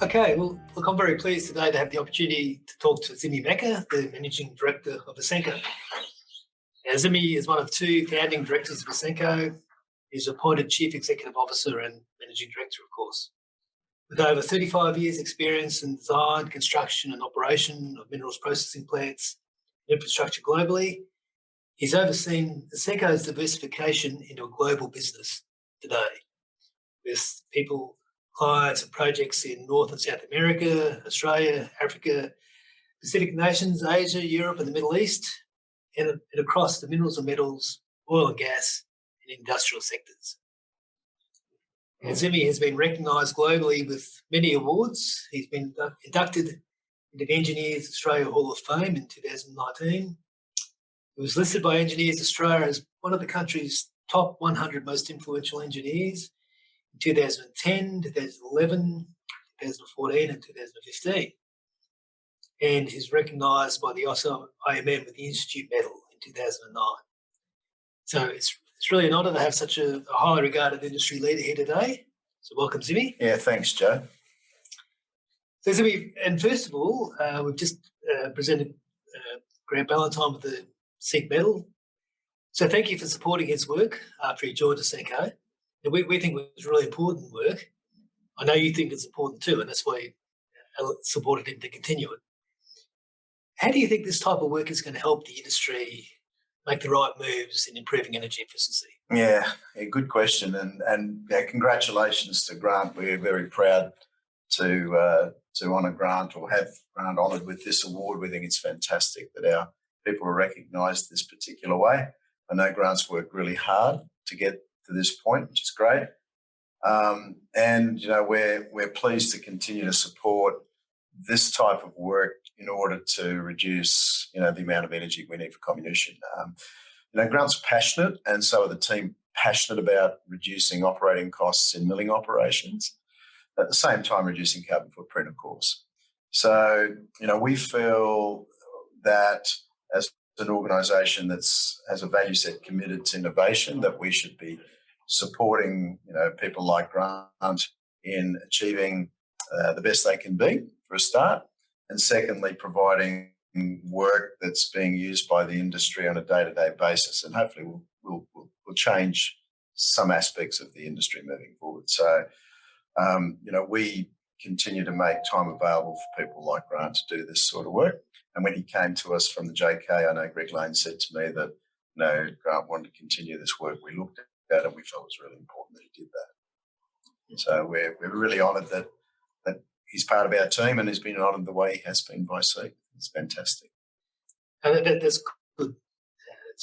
Okay, well, look, I'm very pleased today to have the opportunity to talk to Zimi Meka, the Managing Director of Ausenco. Now, Zimi is one of two founding directors of Ausenco. He's appointed Chief Executive Officer and Managing Director, of course. With over 35 years' experience in design, construction and operation of minerals processing plants and infrastructure globally, he's overseen Ausenco's diversification into a global business today, with people, clients and projects in North and South America, Australia, Africa, Pacific nations, Asia, Europe and the Middle East, and across the minerals and metals, oil and gas and industrial sectors. And Zimi has been recognised globally with many awards. He's been inducted into the Engineers Australia Hall of Fame in 2019. He was listed by Engineers Australia as one of the country's top 100 most influential engineers in 2010, 2011, 2014 and 2015. And he's recognised by the IMM with the Institute Medal in 2009. So it's really an honour to have such a highly regarded industry leader here today. So welcome, Zimi. Yeah, thanks, Joe. So Zimi, and first of all, we've just presented Grant Ballantyne with the CEEC Medal. So thank you for supporting his work after he joined Ausenco. And we think it was really important work. I know you think it's important too, and that's why you supported him to continue it. How do you think this type of work is going to help the industry make the right moves in improving energy efficiency? Yeah, good question, and congratulations to Grant. We're very proud to honour Grant or have Grant honoured with this award. We think it's fantastic that our people are recognised this particular way. I know Grant's worked really hard to get to this point, which is great, and we're pleased to continue to support this type of work in order to reduce the amount of energy we need for comminution. Grant's passionate, and so are the team passionate about reducing operating costs in milling operations, at the same time reducing carbon footprint, of course. So, we feel that as an organisation that has a value set committed to innovation, that we should be supporting people like Grant in achieving the best they can be for a start, and secondly providing work that's being used by the industry on a day-to-day basis, and hopefully we'll change some aspects of the industry moving forward. So we continue to make time available for people like Grant to do this sort of work. And when he came to us from the JK, I know Greg Lane said to me that Grant wanted to continue this work. We looked at it and we felt it was really important that he did that. So we're really honoured that he's part of our team, and he's been honoured the way he has been by CEEC. It's fantastic. And that's good,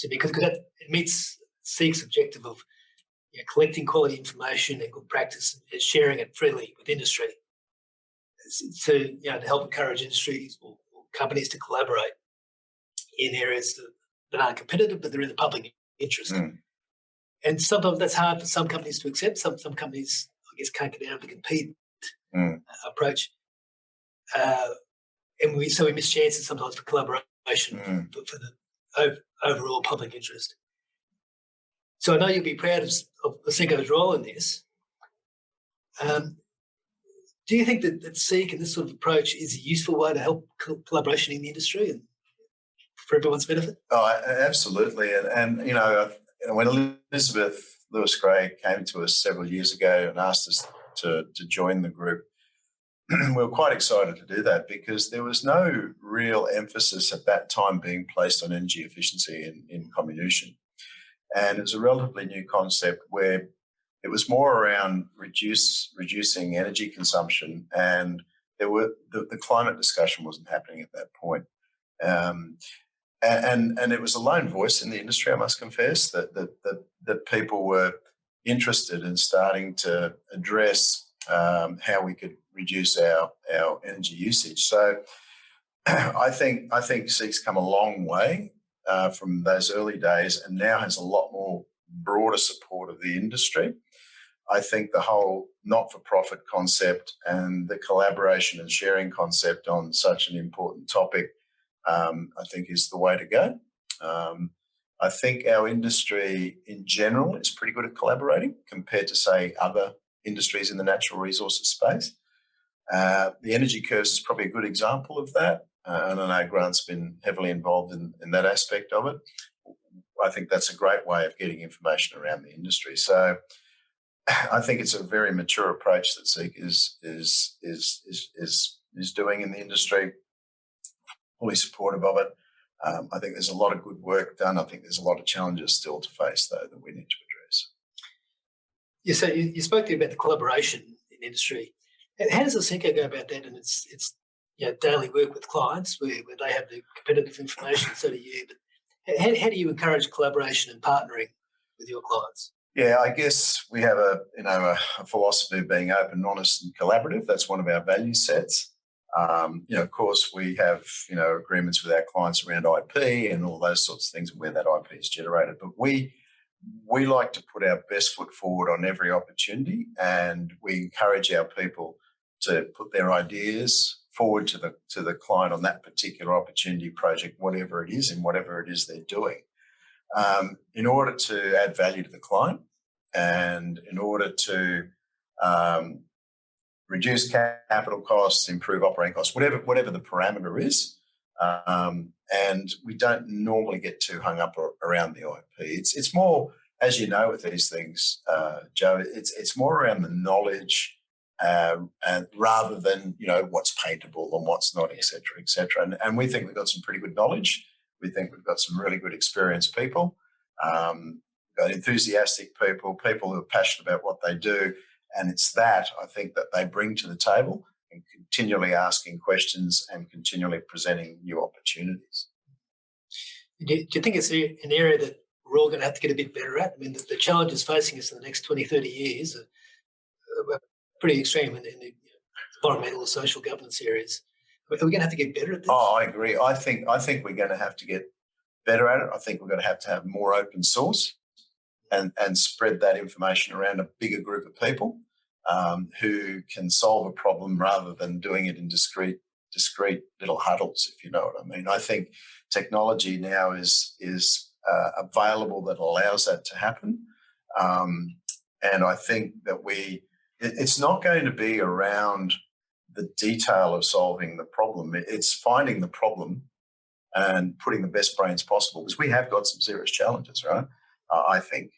because that it meets CEEC's objective of collecting quality information and good practice and sharing it freely with industry to help encourage industries or companies to collaborate in areas that aren't competitive, but they're in the public interest. And sometimes that's hard for some companies to accept. Some companies, I guess, can't get out of the compete approach. And we miss chances sometimes for collaboration for the overall public interest. So I know you'll be proud of Ausenco's role in this. Do you think that CEEC and this sort of approach is a useful way to help collaboration in the industry and for everyone's benefit? Oh, absolutely. And when Elizabeth Lewis-Gray came to us several years ago and asked us to join the group, we were quite excited to do that because there was no real emphasis at that time being placed on energy efficiency in comminution. And it was a relatively new concept where it was more around reducing energy consumption, and the climate discussion wasn't happening at that point. And it was a lone voice in the industry, I must confess, that people were interested in starting to address how we could reduce our energy usage. So I think CEEC's come a long way from those early days, and now has a lot more broader support of the industry. I think the whole not-for-profit concept and the collaboration and sharing concept on such an important topic, I think is the way to go. I think our industry in general is pretty good at collaborating compared to, say, other industries in the natural resources space. The energy curves is probably a good example of that. And I know Grant's been heavily involved in that aspect of it. I think that's a great way of getting information around the industry. So I think it's a very mature approach that CEEC is doing in the industry. Fully supportive of it. I think there's a lot of good work done. I think there's a lot of challenges still to face, though, that we need to address. Yeah, so you spoke there about the collaboration in industry. How does Ausenco go about that? And it's daily work with clients where they have the competitive information, so do you. But how do you encourage collaboration and partnering with your clients? Yeah, I guess we have a philosophy of being open, honest, and collaborative. That's one of our value sets. Of course, we have agreements with our clients around IP and all those sorts of things where that IP is generated. But we like to put our best foot forward on every opportunity, and we encourage our people to put their ideas forward to the client on that particular opportunity, project, whatever it is, and whatever it is they're doing, in order to add value to the client and in order to reduce capital costs, improve operating costs, whatever the parameter is. And we don't normally get too hung up around the IP. It's more, as you know, with these things, Joe, it's more around the knowledge and rather than what's paintable and what's not, et cetera, et cetera. And we think we've got some pretty good knowledge. We think we've got some really good experienced people, we've got enthusiastic people who are passionate about what they do. And it's that, I think, that they bring to the table and continually asking questions and continually presenting new opportunities. Do you think it's an area that we're all going to have to get a bit better at? I mean, the challenges facing us in the next 20, 30 years are pretty extreme in the environmental, social governance areas. Are we going to have to get better at this? Oh, I agree. I think we're going to have to get better at it. I think we're going to have more open source and spread that information around a bigger group of people who can solve a problem rather than doing it in discrete little huddles, if you know what I mean. I think technology now is available that allows that to happen. And I think that it's not going to be around the detail of solving the problem. It's finding the problem and putting the best brains possible, because we have got some serious challenges, right? I think.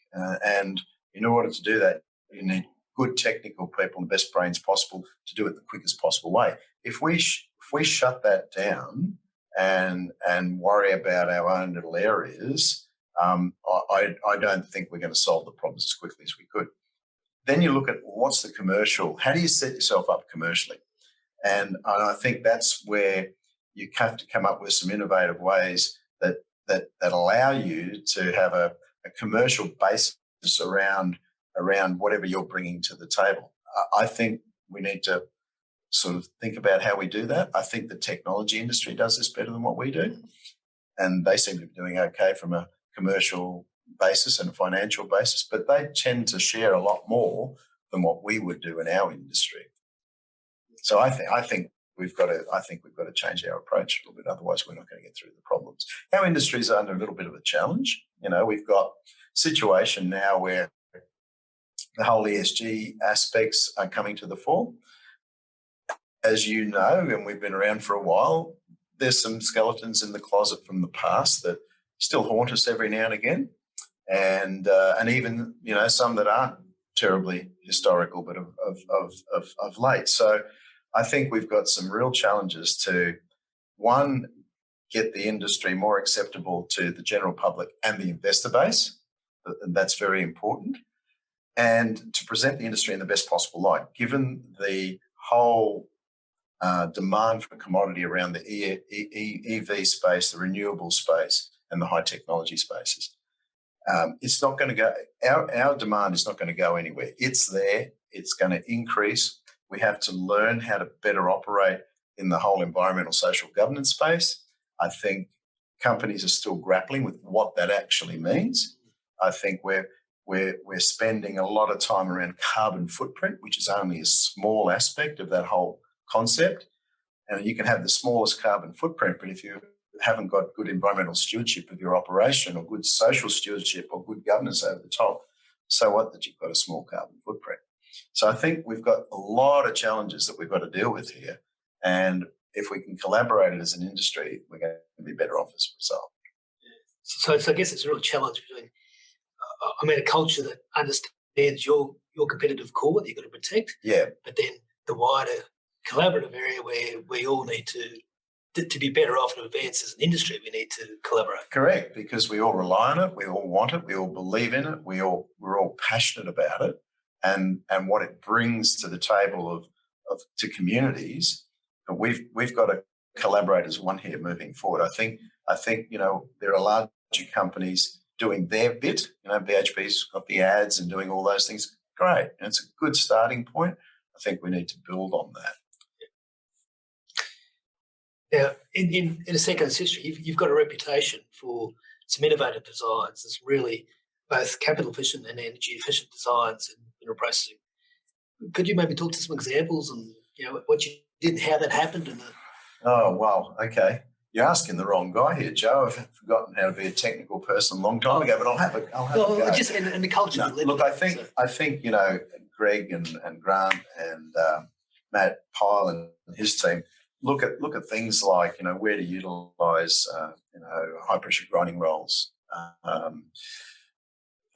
And in order to do that, you need good technical people and the best brains possible to do it the quickest possible way. If we shut that down and worry about our own little areas, I don't think we're going to solve the problems as quickly as we could. Then you look at what's the commercial, how do you set yourself up commercially? And I think that's where you have to come up with some innovative ways that allow you to have a commercial basis around whatever you're bringing to the table. I think we need to sort of think about how we do that. I think the technology industry does this better than what we do, and they seem to be doing okay from a commercial basis and a financial basis, but they tend to share a lot more than what we would do in our industry. So I think we've got to change our approach a little bit. Otherwise, we're not going to get through the problems. Our industry is under a little bit of a challenge. We've got a situation now where the whole ESG aspects are coming to the fore. As you know, and we've been around for a while, there's some skeletons in the closet from the past that still haunt us every now and again, and even some that aren't terribly historical, but of late. So I think we've got some real challenges to, one, get the industry more acceptable to the general public and the investor base. And that's very important. And to present the industry in the best possible light, given the whole demand for commodity around the EV space, the renewable space, and the high technology spaces. It's not going to go, our demand is not going to go anywhere. It's there. It's going to increase. We have to learn how to better operate in the whole environmental social governance space. I think companies are still grappling with what that actually means. I think we're spending a lot of time around carbon footprint, which is only a small aspect of that whole concept. And you can have the smallest carbon footprint, but if you haven't got good environmental stewardship of your operation, or good social stewardship, or good governance over the top, so what that you've got a small carbon footprint. So I think we've got a lot of challenges that we've got to deal with here. And if we can collaborate as an industry, we're going to be better off as a result. So I guess it's a real challenge between, a culture that understands your competitive core that you've got to protect, Yeah, but then the wider collaborative area where we all need to be better off and advance as an industry, we need to collaborate. correct, because we all rely on it, we all want it, we all believe in it, we're all passionate about it, and what it brings to the table of to communities. But we've got to collaborate as one here moving forward. I think there are larger companies doing their bit. BHP's got the ads and doing all those things. Great, and it's a good starting point. I think we need to build on that. Now, in Ausenco's history, you've got a reputation for some innovative designs. There's really both capital efficient and energy efficient designs in mineral processing. Could you maybe talk to some examples and what you did and how that happened? Oh, wow. Okay. You're asking the wrong guy here, Joe. I've forgotten how to be a technical person a long time ago, but I'll have a go. Just in the culture. No, look, I think Greg and Grant and Matt Pyle and his team look at things like where to utilise high pressure grinding rolls.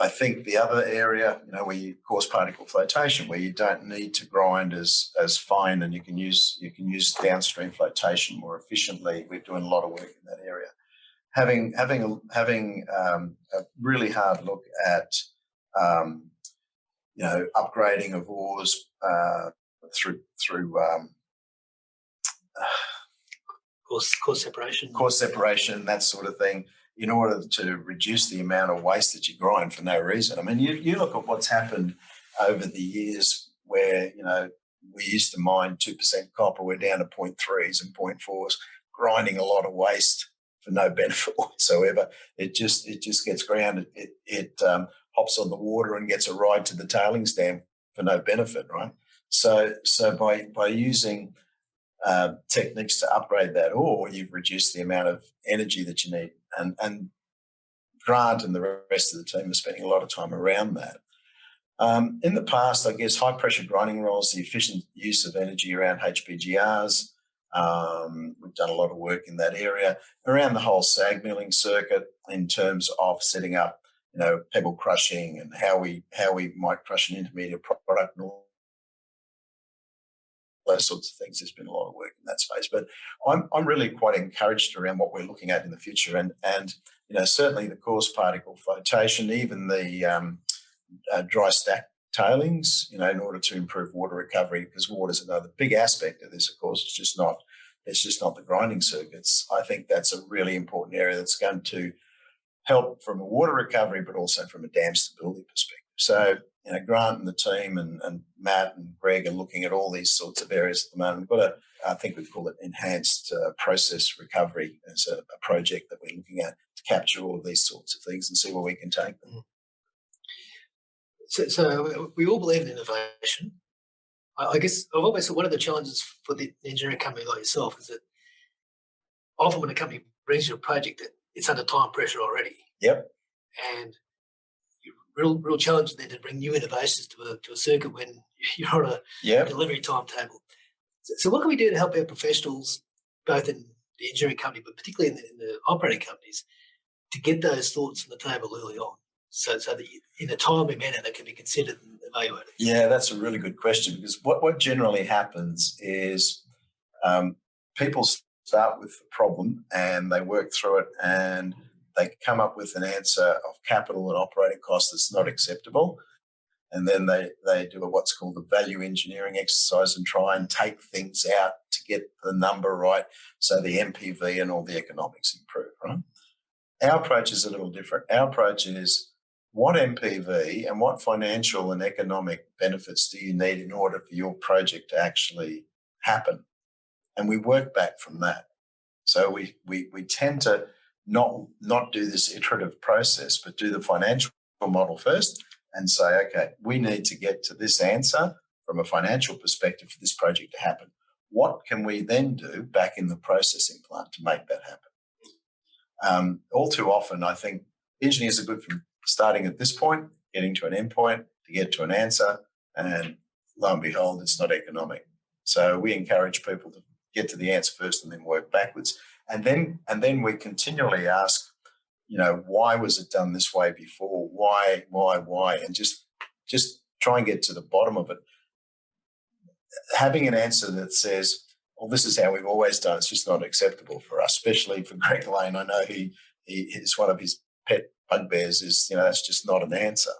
I think the other area, where you coarse particle flotation, where you don't need to grind as fine, and you can use downstream flotation more efficiently. We're doing a lot of work in that area. Having a really hard look at upgrading of ores through coarse separation, that sort of thing, in order to reduce the amount of waste that you grind for no reason. I mean, you look at what's happened over the years where, we used to mine 2% copper, we're down to 0.3s and 0.4s, grinding a lot of waste for no benefit whatsoever. It just gets ground. It hops on the water and gets a ride to the tailings dam for no benefit, right? So by using techniques to upgrade that ore, you've reduced the amount of energy that you need. And Grant and the rest of the team are spending a lot of time around that. In the past, I guess, high pressure grinding rolls, the efficient use of energy around HPGRs. We've done a lot of work in that area around the whole SAG milling circuit in terms of setting up, pebble crushing and how we might crush an intermediate product and all those sorts of things. There's been a lot of work in that space, but I'm really quite encouraged around what we're looking at in the future, and certainly the coarse particle flotation, even the dry stack tailings, in order to improve water recovery, because water is another big aspect of this. Of course, it's just not the grinding circuits. I think that's a really important area that's going to help from a water recovery, but also from a dam stability perspective. So, Grant and the team and Matt and Greg are looking at all these sorts of areas at the moment. We've got I think we call it enhanced process recovery as a project that we're looking at to capture all of these sorts of things and see where we can take them. So we all believe in innovation. I guess I've always thought one of the challenges for the engineering company like yourself is that often when a company brings you a project, it's under time pressure already. Yep. And real challenge then to bring new innovations to a circuit when you're on a delivery timetable. So what can we do to help our professionals, both in the engineering company, but particularly in the operating companies, to get those thoughts on the table early on, so that in a timely manner they can be considered and evaluated? Yeah, that's a really good question, because what generally happens is people start with the problem and they work through it and they come up with an answer of capital and operating costs that's not acceptable. And then they do what's called a value engineering exercise and try and take things out to get the number right so the NPV and all the economics improve, right? Our approach is a little different. Our approach is, what NPV and what financial and economic benefits do you need in order for your project to actually happen? And we work back from that. So we tend to not do this iterative process, but do the financial model first and say, okay, we need to get to this answer from a financial perspective for this project to happen. What can we then do back in the processing plant to make that happen? All too often, I think engineers are good from starting at this point, getting to an end point to get to an answer, and lo and behold, it's not economic. So we encourage people to get to the answer first and then work backwards. And then we continually ask, why was it done this way before? Why? And just try and get to the bottom of it. Having an answer that says, well, this is how we've always done, it's just not acceptable for us, especially for Greg Lane. I know he is one of his pet bugbears is, that's just not an answer.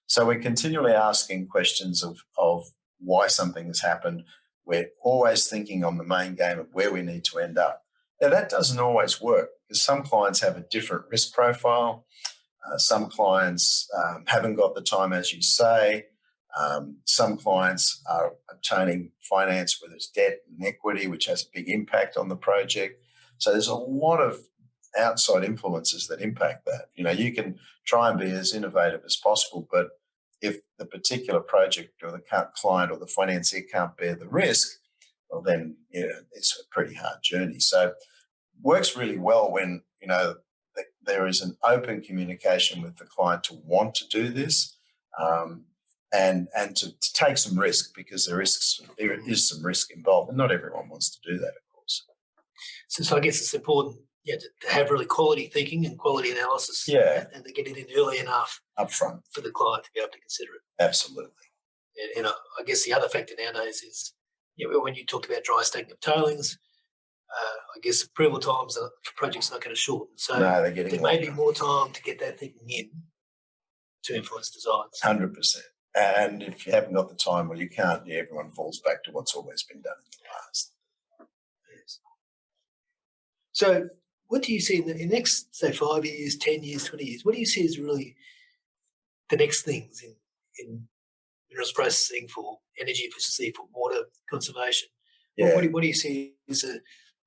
So we're continually asking questions of why something has happened. We're always thinking on the main game of where we need to end up. Now, that doesn't always work because some clients have a different risk profile. Some clients haven't got the time, as you say. Some clients are obtaining finance where there's debt and equity, which has a big impact on the project. So there's a lot of outside influences that impact that. You can try and be as innovative as possible, but if the particular project or the client or the financier can't bear the risk, well, then it's a pretty hard journey. So it works really well when there is an open communication with the client to want to do this, and to take some risk, because there is some risk involved, and not everyone wants to do that, of course. So I guess it's important to have really quality thinking and quality analysis, and to get it in early enough up front for the client to be able to consider it. Absolutely. And I guess the other factor nowadays is, when you talked about dry stacking of tailings, I guess approval times for projects are not going to shorten. So no, they're getting there may be more time to get that thinking in to influence designs. 100%. And if you haven't got the time, well, you can't. Everyone falls back to what's always been done in the past. Yes. So what do you see in the next, say, 5 years, 10 years, 20 years? What do you see as really the next things in minerals processing for energy efficiency, for water conservation? Yeah. What do you see as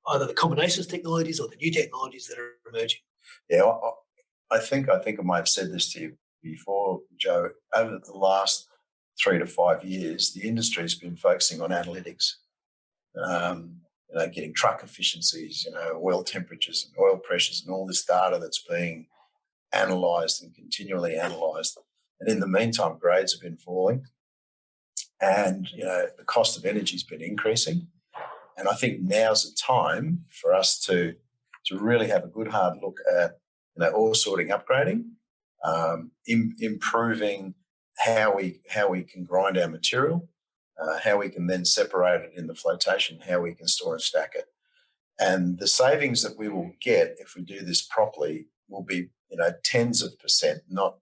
either the combinations of technologies or the new technologies that are emerging? Yeah, I think I might have said this to you before, Joe. Over the last 3 to 5 years, the industry has been focusing on analytics, getting truck efficiencies, oil temperatures and oil pressures and all this data that's being analysed and continually analysed. And in the meantime, grades have been falling, and the cost of energy has been increasing. And I think now's the time for us to really have a good hard look at ore sorting, upgrading, improving how we can grind our material, how we can then separate it in the flotation, how we can store and stack it. And the savings that we will get if we do this properly will be tens of percent, not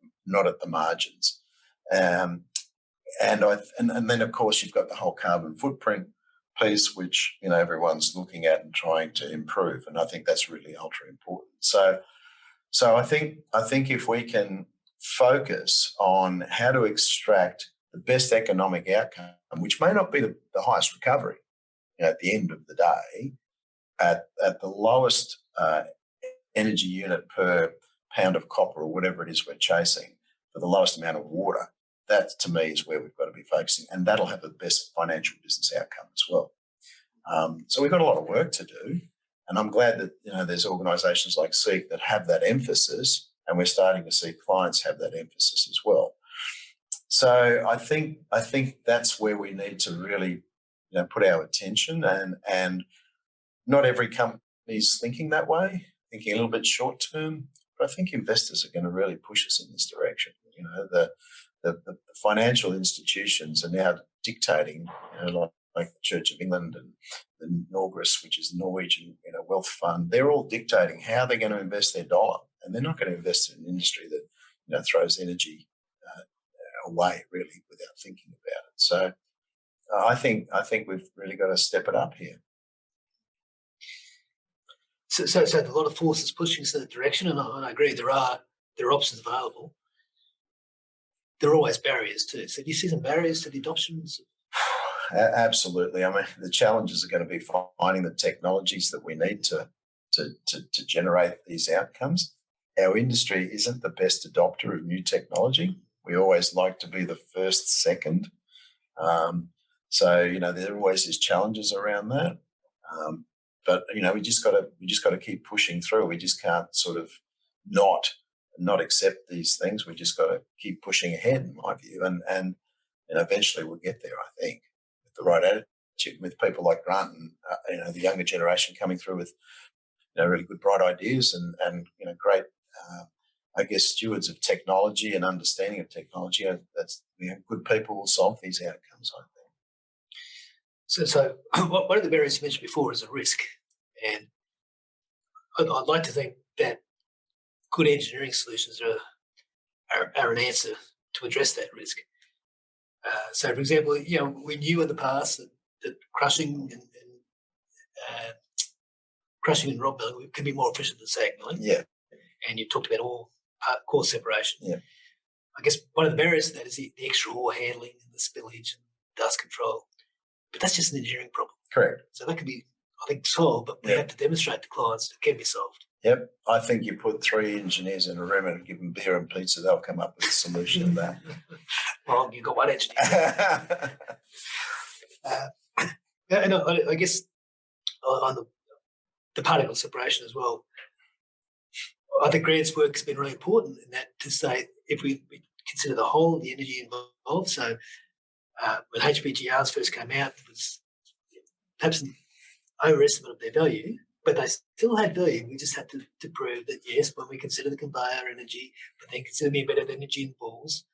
at the margins. And then of course you've got the whole carbon footprint piece, which everyone's looking at and trying to improve, and I think that's really ultra important. So I think if we can focus on how to extract the best economic outcome, which may not be the highest recovery at the end of the day, at the lowest energy unit per pound of copper or whatever it is we're chasing, for the lowest amount of water, that to me is where we've got to be focusing, and that'll have the best financial business outcome as well. So we've got a lot of work to do, and I'm glad that there's organisations like CEEC that have that emphasis, and we're starting to see clients have that emphasis as well. So I think that's where we need to really put our attention, and not every company is thinking that way, thinking a little bit short term, but I think investors are going to really push us in this direction. The financial institutions are now dictating, like the Church of England and the Norgris, which is the Norwegian wealth fund. They're all dictating how they're going to invest their dollar, and they're not going to invest in an industry that throws energy away really without thinking about it. So I think we've really got to step it up here. So a lot of forces pushing us in that direction, and I agree there are options available. There are always barriers too. So do you see some barriers to the adoptions? Absolutely. I mean, the challenges are going to be finding the technologies that we need to generate these outcomes. Our industry isn't the best adopter of new technology. We always like to be the first, second. So there always is challenges around that. But we just got to keep pushing through. We just can't sort of not accept these things. We just got to keep pushing ahead, in my view. And And eventually we'll get there, I think, with the right attitude, with people like Grant and the younger generation coming through with really good, bright ideas and great, I guess, stewards of technology and understanding of technology. That's good people will solve these outcomes, I think. So one of the barriers you mentioned before is a risk, and I'd like to think that good engineering solutions are an answer to address that risk. So, for example, we knew in the past that crushing and rock milling can be more efficient than sag milling. Yeah. And you talked about core separation. Yeah. I guess one of the barriers to that is the extra ore handling and the spillage and dust control. But that's just an engineering problem. Correct. So that can be, I think, solved, but we have to demonstrate to clients it can be solved. Yep. I think you put 3 engineers in a room and give them beer and pizza, they'll come up with a solution to that. Well, you've got one engineer. And I guess on the particle separation as well, I think Grant's work has been really important in that to say if we consider the whole of the energy involved. So when HPGRs first came out, it was perhaps an overestimate of their value, but they still had value. We just had to prove that, yes, when we consider the conveyor energy, but then consider the embedded energy in balls,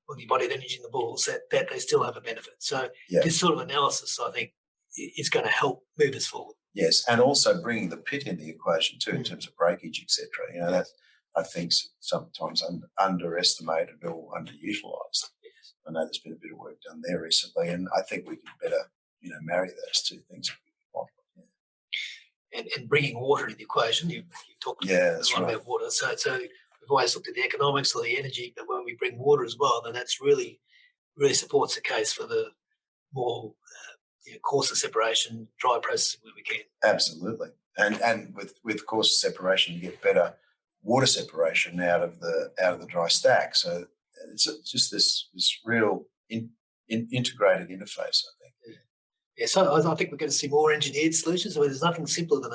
or the embodied energy in the balls, that they still have a benefit. So this sort of analysis, I think, is going to help move us forward. Yes, and also bringing the pit in the equation too, in terms of breakage, etc. That I think sometimes underestimated or underutilised. Yes. I know there's been a bit of work done there recently, and I think we can better, marry those two things. And bringing water into the equation, you talked a lot about water. So we've always looked at the economics or the energy, but when we bring water as well, then that's really supports the case for the more coarser separation, dry processing where we can. Absolutely, and with coarser separation, you get better water separation out of the dry stack. So it's just this real integrated interface, I think. Yeah, so I think we're going to see more engineered solutions. I mean, there's nothing simpler than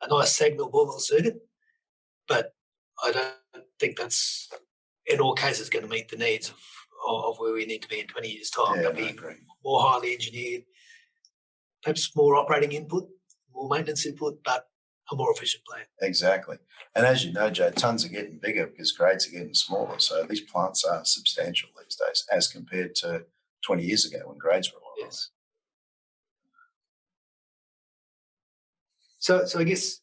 a nice sag mill ball mill circuit, but I don't think that's in all cases going to meet the needs of where we need to be in 20 years' time. Yeah, They'll be more highly engineered, perhaps more operating input, more maintenance input, but a more efficient plant. Exactly. And as you know, Joe, tons are getting bigger because grades are getting smaller. So these plants are substantial these days as compared to 20 years ago when grades were a lot. Yes. So I guess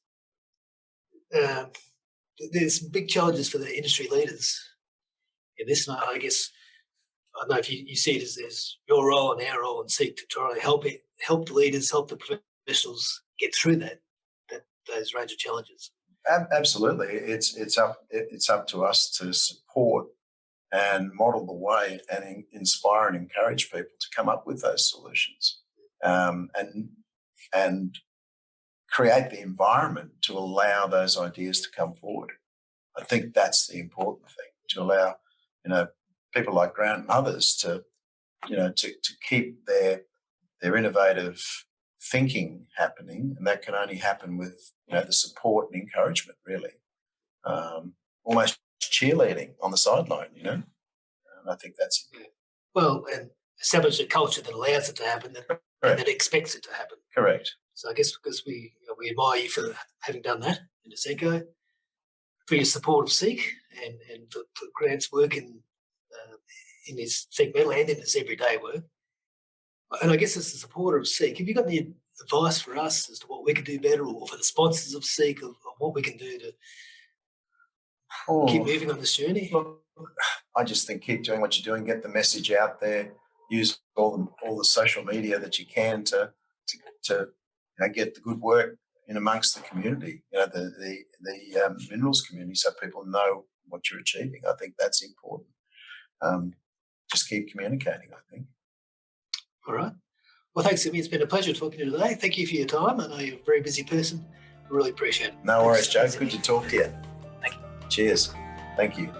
there's some big challenges for the industry leaders in this. And I guess, I don't know if you see it as your role and our role and CEEC to try to help the leaders, help the professionals get through those range of challenges. Absolutely. It's up to us to support and model the way and inspire and encourage people to come up with those solutions and create the environment to allow those ideas to come forward. I think that's the important thing, to allow people like Grant and others to keep their innovative thinking happening, and that can only happen with the support and encouragement, really. Almost cheerleading on the sideline, and I think that's important. Well, and establish a culture that allows it to happen and that expects it to happen. Correct. So I guess because we admire you for having done that in Ausenco, for your support of CEEC and for Grant's work in his CEEC metal and in his everyday work. And I guess as a supporter of CEEC, have you got any advice for us as to what we can do better, or for the sponsors of CEEC of what we can do to keep moving on this journey? Look, I just think keep doing what you're doing, get the message out there, use all the social media that you can to get the good work in amongst the community, the minerals community, so people know what you're achieving. I think that's important. Just keep communicating, I think. All right. Well, thanks, Zimi. It's been a pleasure talking to you today. Thank you for your time. I know you're a very busy person. I really appreciate it. No worries, Joe. Good to talk to you. Thank you. Cheers. Thank you.